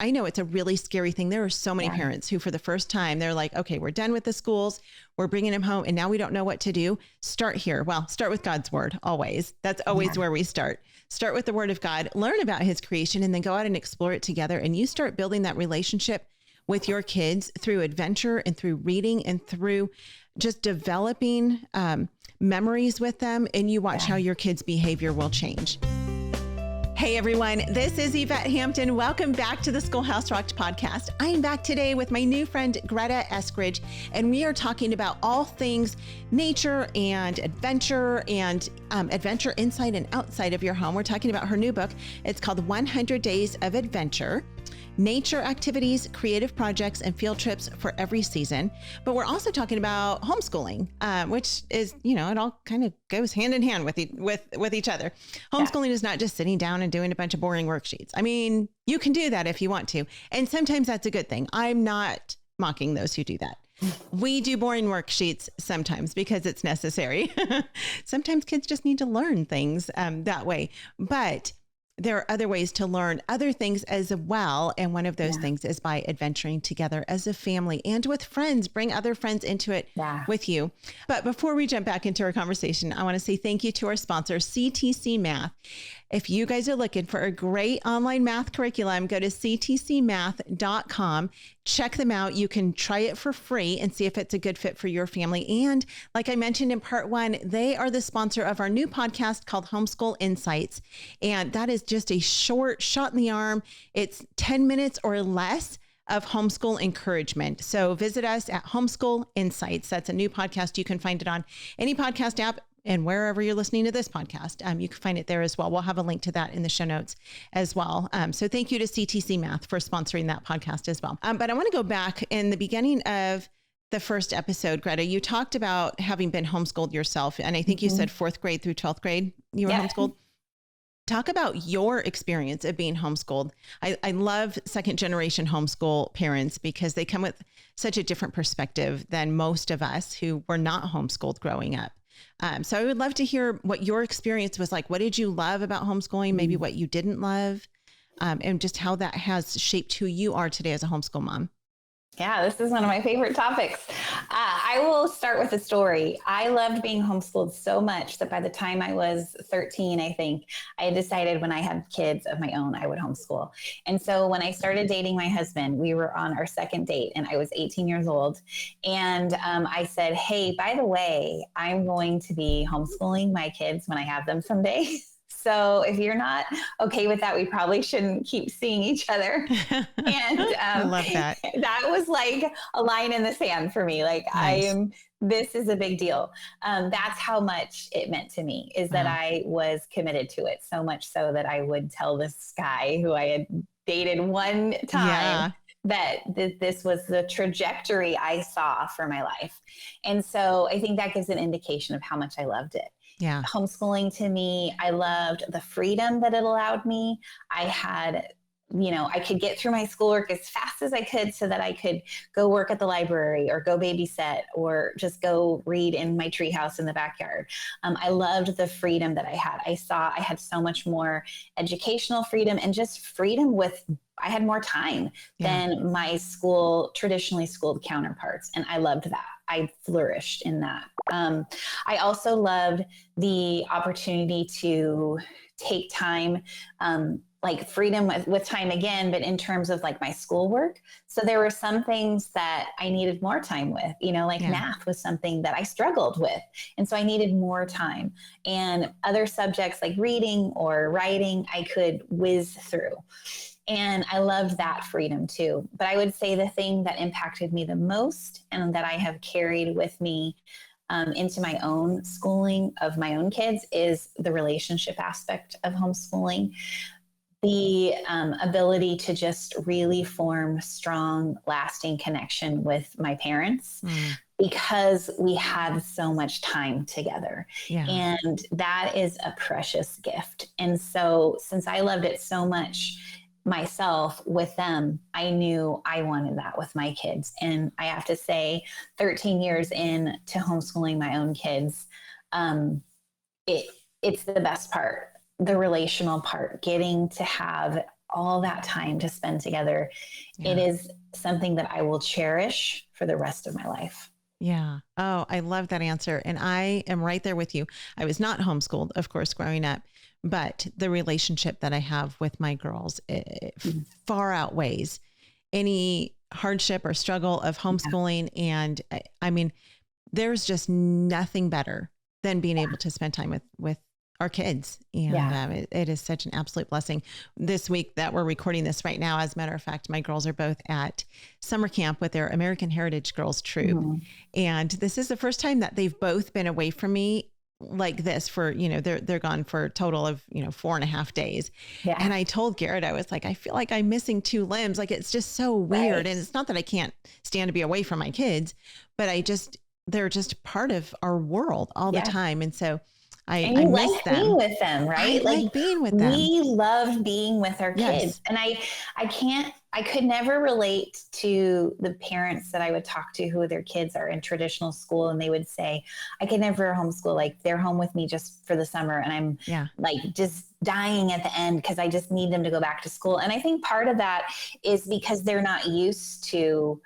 I know it's a really scary thing. There are so many parents who, for the first time, they're like, okay, we're done with the schools. We're bringing them home. And now we don't know what to do. Start here. Well, start with God's word always. That's always where we start. Start with the word of God, learn about his creation, and then go out and explore it together. And you start building that relationship with your kids through adventure and through reading and through just developing memories with them. And you watch how your kids' behavior will change. Hey everyone, this is Yvette Hampton. Welcome back to the Schoolhouse Rocked podcast. I am back today with my new friend, Greta Eskridge, and we are talking about all things nature and adventure inside and outside of your home. We're talking about her new book. It's called 100 Days of Adventure. Nature activities, creative projects, and field trips for every season. But we're also talking about homeschooling, which is, it all kind of goes hand in hand with each other. Homeschooling is not just sitting down and doing a bunch of boring worksheets. I mean, you can do that if you want to. And sometimes that's a good thing. I'm not mocking those who do that. We do boring worksheets sometimes because it's necessary. Sometimes kids just need to learn things that way. But there are other ways to learn other things as well. And one of those things is by adventuring together as a family and with friends. Bring other friends into it with you. But before we jump back into our conversation, I want to say thank you to our sponsor, CTC Math. If you guys are looking for a great online math curriculum, go to ctcmath.com. Check them out. You can try it for free and see if it's a good fit for your family. And like I mentioned in part one, they are the sponsor of our new podcast called Homeschool Insights. And that is just a short shot in the arm. It's 10 minutes or less of homeschool encouragement. So visit us at Homeschool Insights. That's a new podcast. You can find it on any podcast app. And wherever you're listening to this podcast, you can find it there as well. We'll have a link to that in the show notes as well. So thank you to CTC Math for sponsoring that podcast as well. But I want to go back in the beginning of the first episode, Greta, you talked about having been homeschooled yourself. And I think you said 4th grade through 12th grade, you were homeschooled. Talk about your experience of being homeschooled. I love second generation homeschool parents because they come with such a different perspective than most of us who were not homeschooled growing up. So I would love to hear what your experience was like. What did you love about homeschooling? Maybe what you didn't love, and just how that has shaped who you are today as a homeschool mom. Yeah, this is one of my favorite topics. I will start with a story. I loved being homeschooled so much that by the time I was 13, I think, I had decided when I had kids of my own, I would homeschool. And so when I started dating my husband, we were on our second date and I was 18 years old. And I said, hey, by the way, I'm going to be homeschooling my kids when I have them someday. So if you're not okay with that, we probably shouldn't keep seeing each other. And I love that. That was like a line in the sand for me. Like Nice. this is a big deal. That's how much it meant to me, is that I was committed to it, so much so that I would tell this guy who I had dated one time that this was the trajectory I saw for my life. And so I think that gives an indication of how much I loved it. Yeah. Homeschooling to me, I loved the freedom that it allowed me. I had, I could get through my schoolwork as fast as I could so that I could go work at the library or go babysit or just go read in my treehouse in the backyard. I loved the freedom that I had. I had so much more educational freedom and just freedom I had more time than my traditionally schooled counterparts. And I loved that. I flourished in that. I also loved the opportunity to take time, like freedom with time again, but in terms of like my schoolwork. So there were some things that I needed more time with, math was something that I struggled with. And so I needed more time, and other subjects like reading or writing, I could whiz through. And I loved that freedom too. But I would say the thing that impacted me the most and that I have carried with me into my own schooling of my own kids is the relationship aspect of homeschooling. The ability to just really form strong, lasting connection with my parents because we had so much time together. Yeah. And that is a precious gift. And so since I loved it so much myself with them, I knew I wanted that with my kids. And I have to say, 13 years in to homeschooling my own kids, it's the best part, the relational part, getting to have all that time to spend together. Yeah. It is something that I will cherish for the rest of my life. Yeah. Oh, I love that answer. And I am right there with you. I was not homeschooled, of course, growing up, but the relationship that I have with my girls far outweighs any hardship or struggle of homeschooling. And I mean, there's just nothing better than being able to spend time with our kids. And it is such an absolute blessing. This week that we're recording this right now, as a matter of fact, my girls are both at summer camp with their American Heritage Girls Troop. Mm-hmm. And this is the first time that they've both been away from me like this for, they're gone for a total of, 4.5 days. Yeah. And I told Garrett, I was like, I feel like I'm missing 2 limbs. Like, it's just so weird. Right. And it's not that I can't stand to be away from my kids, but they're just part of our world all the time. And so I miss them. Being with them, right? I like being with them. We love being with our kids. And I could never relate to the parents that I would talk to who their kids are in traditional school. And they would say, I could never homeschool. Like, they're home with me just for the summer. And I'm like just dying at the end because I just need them to go back to school. And I think part of that is because they're not used to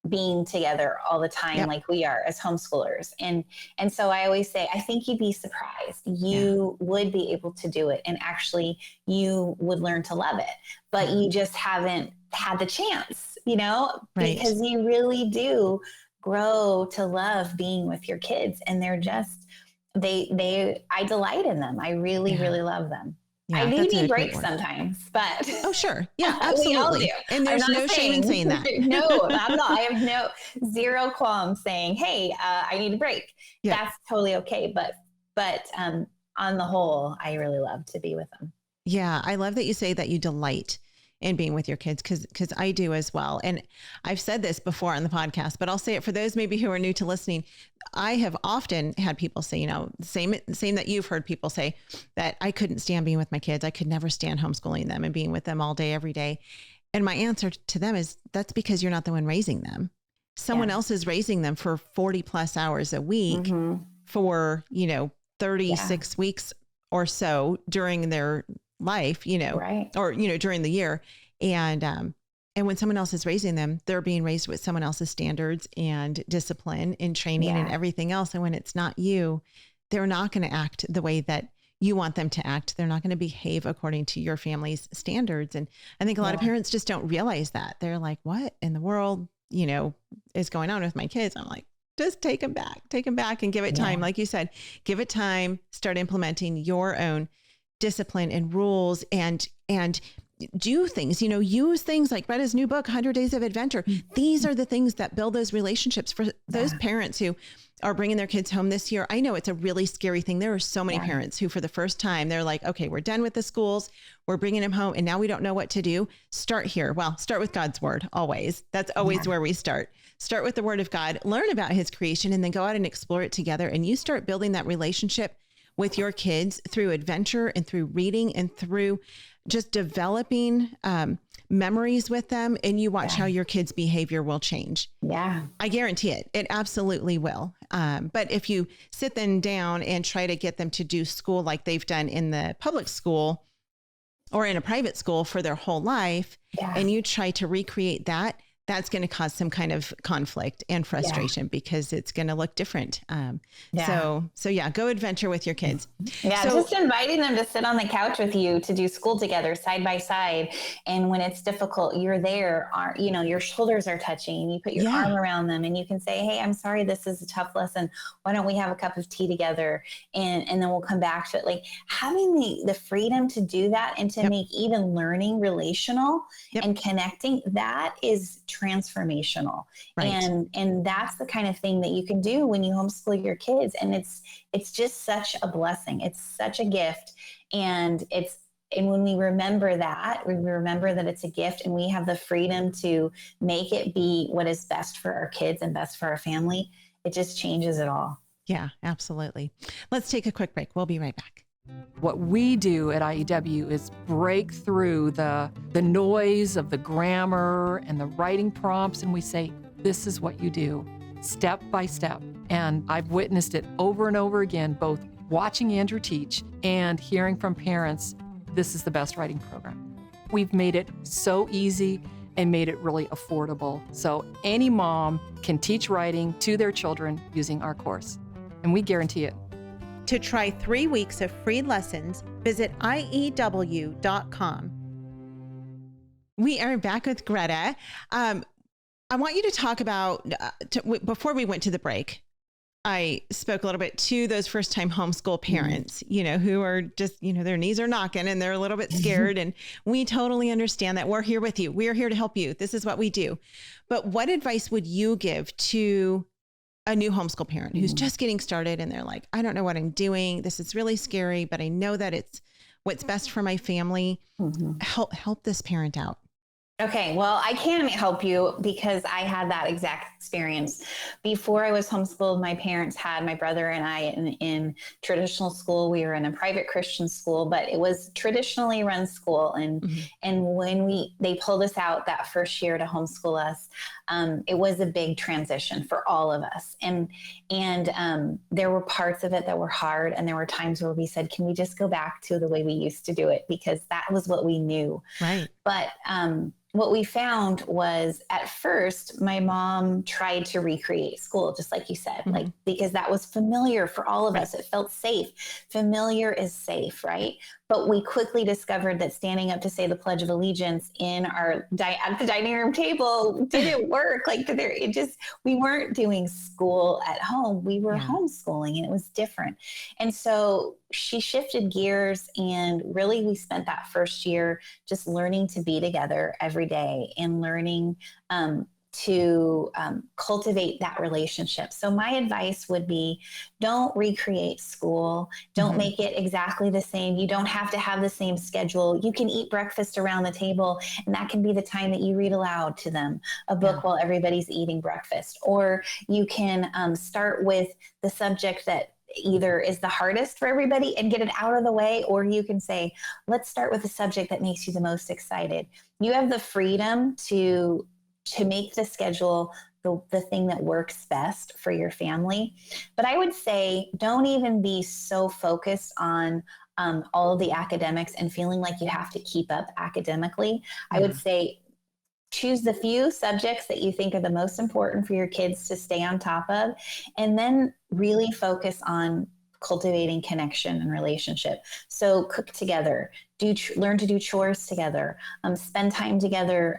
being together all the time like we are as homeschoolers. And so I always say, I think you'd be surprised. You would be able to do it. And actually you would learn to love it, but you just haven't had the chance, because you really do grow to love being with your kids. And they're just, I delight in them. I really, really love them. Yeah, I do need breaks sometimes, but oh, sure. Yeah, absolutely. And there's no shame in saying that. No, I'm not. I have zero qualms saying, hey, I need a break. Yeah. That's totally okay. But on the whole, I really love to be with them. Yeah. I love that you say that you delight in being with your kids, because I do as well. And I've said this before on the podcast, but I'll say it for those maybe who are new to listening. I have often had people say, same that you've heard people say, that I couldn't stand being with my kids. I could never stand homeschooling them and being with them all day, every day. And my answer to them is, that's because you're not the one raising them. Someone else is raising them for 40 plus hours a week for, 36 weeks or so during their life, or, during the year. And when someone else is raising them, they're being raised with someone else's standards and discipline and training and everything else. And when it's not you, they're not going to act the way that you want them to act. They're not going to behave according to your family's standards. And I think a lot of parents just don't realize that. They're like, what in the world, is going on with my kids? I'm like, just take them back and give it time. Like you said, give it time, start implementing your own discipline and rules and do things, use things like Greta's new book, 100 Days of Adventure. These are the things that build those relationships for those parents who are bringing their kids home this year. I know it's a really scary thing. There are so many parents who for the first time, they're like, okay, we're done with the schools. We're bringing them home and now we don't know what to do. Start here. Well, start with God's word always. That's always where we start. Start with the word of God, learn about his creation, and then go out and explore it together. And you start building that relationship with your kids through adventure and through reading and through just developing memories with them. And you watch how your kids' behavior will change. Yeah. I guarantee it. It absolutely will. But if you sit them down and try to get them to do school like they've done in the public school or in a private school for their whole life, and you try to recreate that, that's going to cause some kind of conflict and frustration because it's going to look different. So go adventure with your kids. Yeah. So, just inviting them to sit on the couch with you to do school together side by side. And when it's difficult, you're there, your shoulders are touching, you put your arm around them and you can say, hey, I'm sorry, this is a tough lesson. Why don't we have a cup of tea together? And then we'll come back to it. Like having the freedom to do that and to make even learning relational and connecting, that is transformational. Right. And that's the kind of thing that you can do when you homeschool your kids. And it's just such a blessing. It's such a gift. And when we remember that, it's a gift and we have the freedom to make it be what is best for our kids and best for our family, it just changes it all. Yeah, absolutely. Let's take a quick break. We'll be right back. What we do at IEW is break through the noise of the grammar and the writing prompts, and we say, this is what you do, step by step. And I've witnessed it over and over again, both watching Andrew teach and hearing from parents, this is the best writing program. We've made it so easy and made it really affordable. So any mom can teach writing to their children using our course, and we guarantee it. To try 3 weeks of free lessons, visit IEW.com. We are back with Greta. I want you to talk about, before we went to the break, I spoke a little bit to those first-time homeschool parents, who are just, their knees are knocking and they're a little bit scared. And we totally understand that. We're here with you. We're here to help you. This is what we do. But what advice would you give to a new homeschool parent who's just getting started and they're like, I don't know what I'm doing. This is really scary, but I know that it's what's best for my family. Help this parent out. Okay, well, I can help you because I had that exact experience. Before I was homeschooled, my parents had my brother and I in traditional school. We were in a private Christian school, but it was traditionally run school. And when they pulled us out that first year to homeschool us, it was a big transition for all of us. And there were parts of it that were hard. And there were times where we said, can we just go back to the way we used to do it? Because that was what we knew. Right. But what we found was at first, my mom tried to recreate school, just like you said, because that was familiar for all of us. It felt safe. Familiar is safe, right? But we quickly discovered that standing up to say the Pledge of Allegiance in our at the dining room table didn't work. We weren't doing school at home. We were homeschooling, and it was different. And so she shifted gears, and really we spent that first year just learning to be together every day and learning to cultivate that relationship. So my advice would be, don't recreate school. Don't make it exactly the same. You don't have to have the same schedule. You can eat breakfast around the table, and that can be the time that you read aloud to them a book while everybody's eating breakfast. Or you can start with the subject that either is the hardest for everybody and get it out of the way, or you can say, let's start with the subject that makes you the most excited. You have the freedom to make the schedule the thing that works best for your family. But I would say, don't even be so focused on all of the academics and feeling like you have to keep up academically. I would say, choose the few subjects that you think are the most important for your kids to stay on top of, and then really focus on cultivating connection and relationship. So cook together, learn to do chores together, spend time together,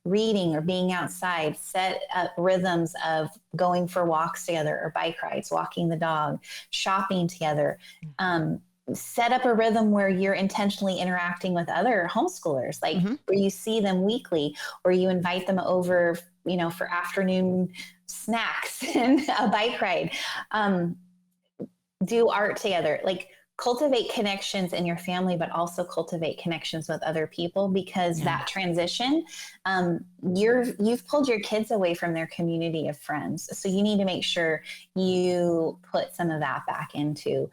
reading or being outside, set up rhythms of going for walks together or bike rides, walking the dog, shopping together. Set up a rhythm where you're intentionally interacting with other homeschoolers, like where you see them weekly, or you invite them over, for afternoon snacks and a bike ride. Do art together, cultivate connections in your family, but also cultivate connections with other people, because that transition, you've pulled your kids away from their community of friends. So you need to make sure you put some of that back into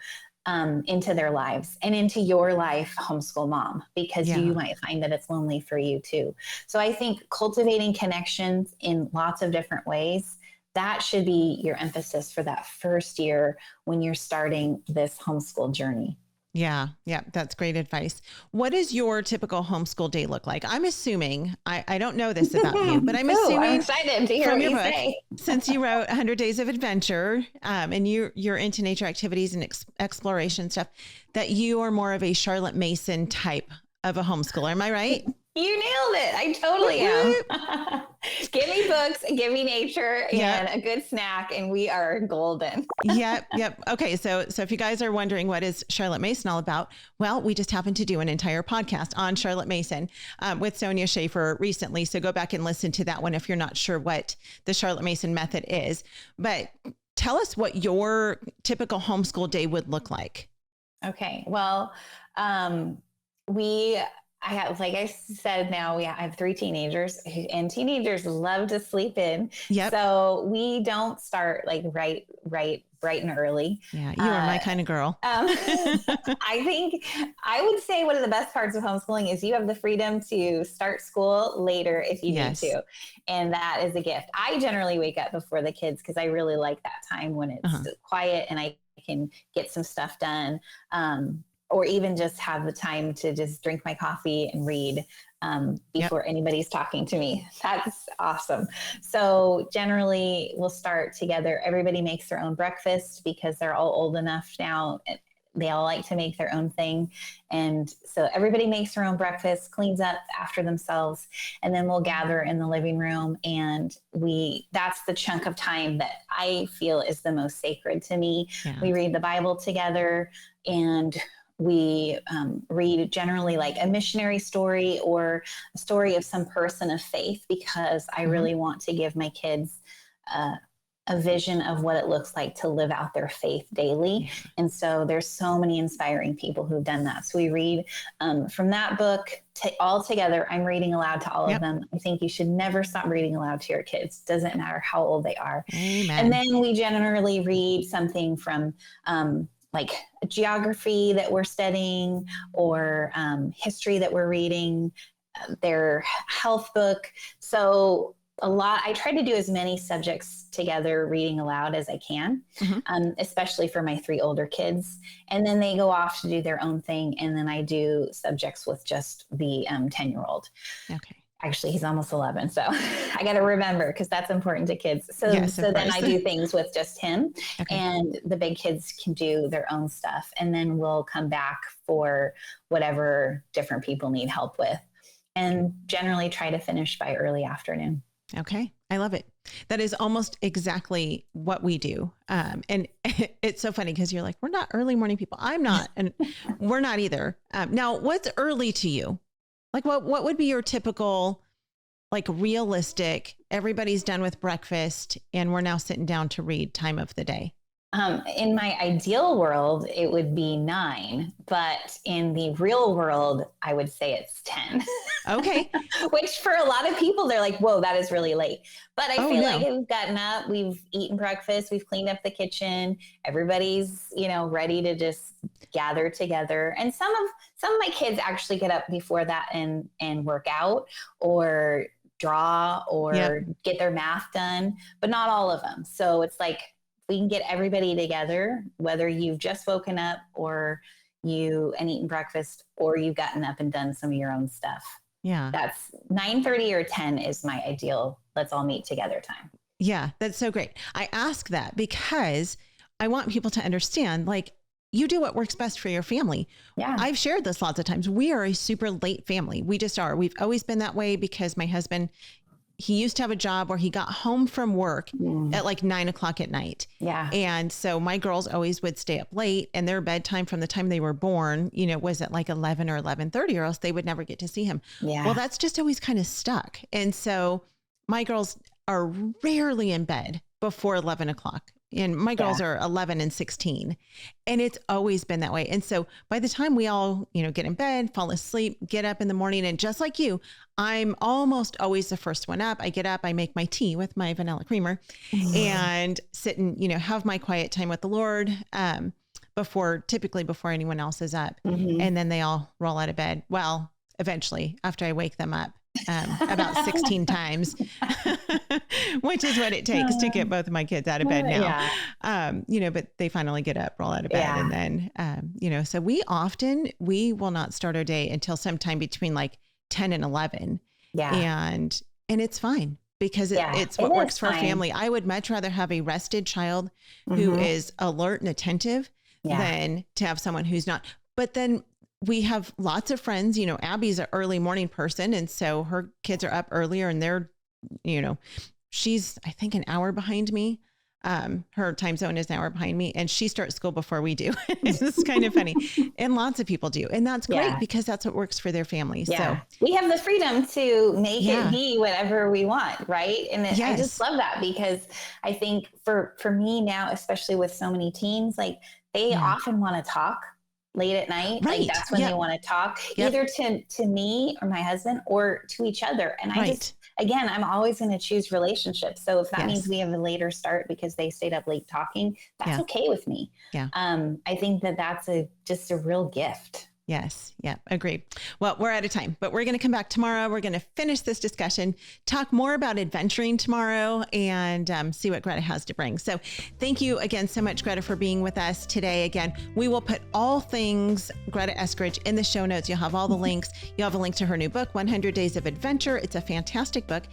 their lives and into your life, homeschool mom, because you might find that it's lonely for you too. So I think cultivating connections in lots of different ways, that should be your emphasis for that first year when you're starting this homeschool journey. Yeah. That's great advice. What does your typical homeschool day look like? I'm assuming, I don't know this about you, but I'm assuming I'm excited to hear from what your you book, say. since you wrote 100 Days of Adventure, and you're into nature activities and exploration stuff, that you are more of a Charlotte Mason type of a homeschooler. Am I right? You nailed it. I totally am. Give me books, give me nature, and a good snack, and we are golden. Yep. Okay. So if you guys are wondering what is Charlotte Mason all about, well, we just happened to do an entire podcast on Charlotte Mason with Sonia Schaefer recently. So go back and listen to that one if you're not sure what the Charlotte Mason method is. But tell us what your typical homeschool day would look like. Okay. Well, I have, like I said, I have 3 teenagers, and teenagers love to sleep in. Yep. So we don't start right bright and early. Yeah, you are my kind of girl. I think I would say one of the best parts of homeschooling is you have the freedom to start school later if you need to. And that is a gift. I generally wake up before the kids because I really like that time when it's quiet and I can get some stuff done. Or even just have the time to just drink my coffee and read. before anybody's talking to me. That's awesome. So generally we'll start together. Everybody makes their own breakfast because they're all old enough now. They all like to make their own thing. And so everybody makes their own breakfast, cleans up after themselves, and then we'll gather in the living room. And that's the chunk of time that I feel is the most sacred to me. Yeah. We read the Bible together, and we read generally like a missionary story or a story of some person of faith, because I really want to give my kids a vision of what it looks like to live out their faith daily. Yeah. And so there's so many inspiring people who've done that. So we read from that book all together. I'm reading aloud to all of them. I think you should never stop reading aloud to your kids. Doesn't matter how old they are. Amen. And then we generally read something from like geography that we're studying, or history that we're reading, their health book. So I try to do as many subjects together reading aloud as I can, especially for my 3 older kids. And then they go off to do their own thing. And then I do subjects with just the 10-year-old. Okay. Actually, he's almost 11. So I got to remember, because that's important to kids. So then I do things with just him, and the big kids can do their own stuff. And then we'll come back for whatever different people need help with, and generally try to finish by early afternoon. Okay. I love it. That is almost exactly what we do. And it's so funny because you're like, we're not early morning people. I'm not, and we're not either. Now, what's early to you? Like what would be your typical, like realistic, everybody's done with breakfast and we're now sitting down to read time of the day? In my ideal world, it would be 9, but in the real world, I would say it's 10. Okay. Which for a lot of people, they're like, whoa, that is really late. But I feel like we've gotten up, we've eaten breakfast, we've cleaned up the kitchen. Everybody's, ready to just gather together. And some of my kids actually get up before that and work out or draw or get their math done, but not all of them. So it's like, we can get everybody together, whether you've just woken up or and eaten breakfast, or you've gotten up and done some of your own stuff. Yeah. That's 9:30 or 10 is my ideal. Let's all meet together time. Yeah. That's so great. I ask that because I want people to understand, like, you do what works best for your family. Yeah. I've shared this lots of times. We are a super late family. We just are. We've always been that way because my husband, he used to have a job where he got home from work at like 9 o'clock at night. Yeah. And so my girls always would stay up late, and their bedtime from the time they were born, was at like 11 or 11:30, or else they would never get to see him. Yeah. Well, that's just always kind of stuck. And so my girls are rarely in bed before 11 o'clock. And my girls are 11 and 16, and it's always been that way. And so by the time we all, get in bed, fall asleep, get up in the morning, and just like you, I'm almost always the first one up. I get up, I make my tea with my vanilla creamer and sit and, have my quiet time with the Lord, typically before anyone else is up. And then they all roll out of bed. Well, eventually after I wake them up. About 16 times, which is what it takes to get both of my kids out of bed now. Yeah. But they finally get up, roll out of bed. And then, so we will not start our day until sometime between like 10 and 11. Yeah. And it's fine because it's what works for our family. I would much rather have a rested child who is alert and attentive than to have someone who's not. But then we have lots of friends, Abby's an early morning person. And so her kids are up earlier, and they're, she's, I think, an hour behind me. Her time zone is an hour behind me, and she starts school before we do. It's kind of funny. And lots of people do. And that's great because that's what works for their families. Yeah. So we have the freedom to make it be whatever we want. Right. And I just love that, because I think for me now, especially with so many teens, like they often want to talk late at night. Right. Like that's when they want to talk either to me or my husband or to each other. And I just, again, I'm always going to choose relationships. So if that means we have a later start because they stayed up late talking, that's okay with me. Yeah. I think that that's just a real gift. Yes. Yeah. Agreed. Well, we're out of time, but we're going to come back tomorrow. We're going to finish this discussion, talk more about adventuring tomorrow, and see what Greta has to bring. So thank you again so much, Greta, for being with us today. Again, we will put all things Greta Eskridge in the show notes. You'll have all the links. You'll have a link to her new book, 100 Days of Adventure. It's a fantastic book.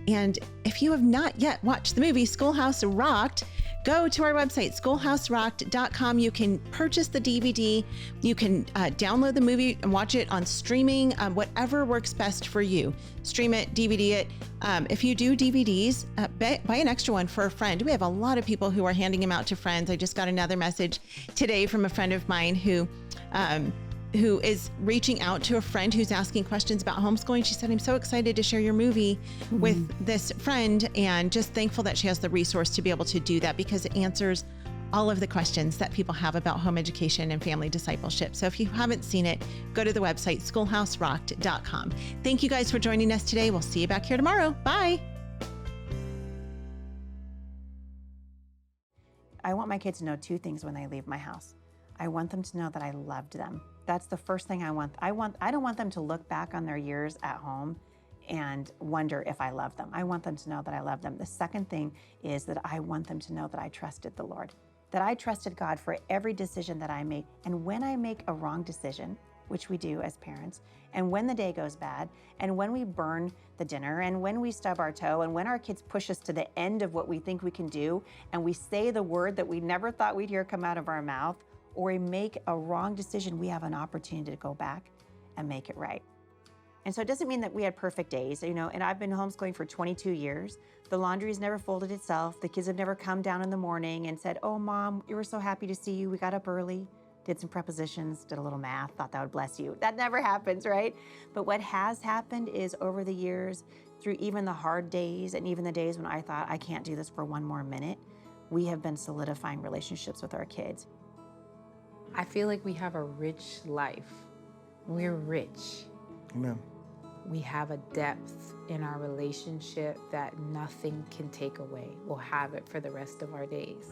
And if you have not yet watched the movie Schoolhouse Rocked, go to our website, schoolhouserocked.com. You can purchase the DVD. You can download the movie and watch it on streaming, whatever works best for you. Stream it, DVD it. If you do DVDs, buy an extra one for a friend. We have a lot of people who are handing them out to friends. I just got another message today from a friend of mine who is reaching out to a friend who's asking questions about homeschooling. She said, I'm so excited to share your movie with this friend, and just thankful that she has the resource to be able to do that, because it answers all of the questions that people have about home education and family discipleship. So if you haven't seen it, go to the website, schoolhouserocked.com. Thank you guys for joining us today. We'll see you back here tomorrow. Bye. I want my kids to know two things when they leave my house. I want them to know that I loved them. That's the first thing I want. I don't want them to look back on their years at home and wonder if I love them. I want them to know that I love them. The second thing is that I want them to know that I trusted the Lord, that I trusted God for every decision that I made. And when I make a wrong decision, which we do as parents, and when the day goes bad, and when we burn the dinner, and when we stub our toe, and when our kids push us to the end of what we think we can do, and we say the word that we never thought we'd hear come out of our mouth, or we make a wrong decision, we have an opportunity to go back and make it right. And so it doesn't mean that we had perfect days, and I've been homeschooling for 22 years. The laundry's never folded itself. The kids have never come down in the morning and said, oh, Mom, we were so happy to see you. We got up early, did some prepositions, did a little math, thought that would bless you. That never happens, right? But what has happened is over the years, through even the hard days and even the days when I thought I can't do this for one more minute, we have been solidifying relationships with our kids. I feel like we have a rich life. We're rich. Amen. We have a depth in our relationship that nothing can take away. We'll have it for the rest of our days.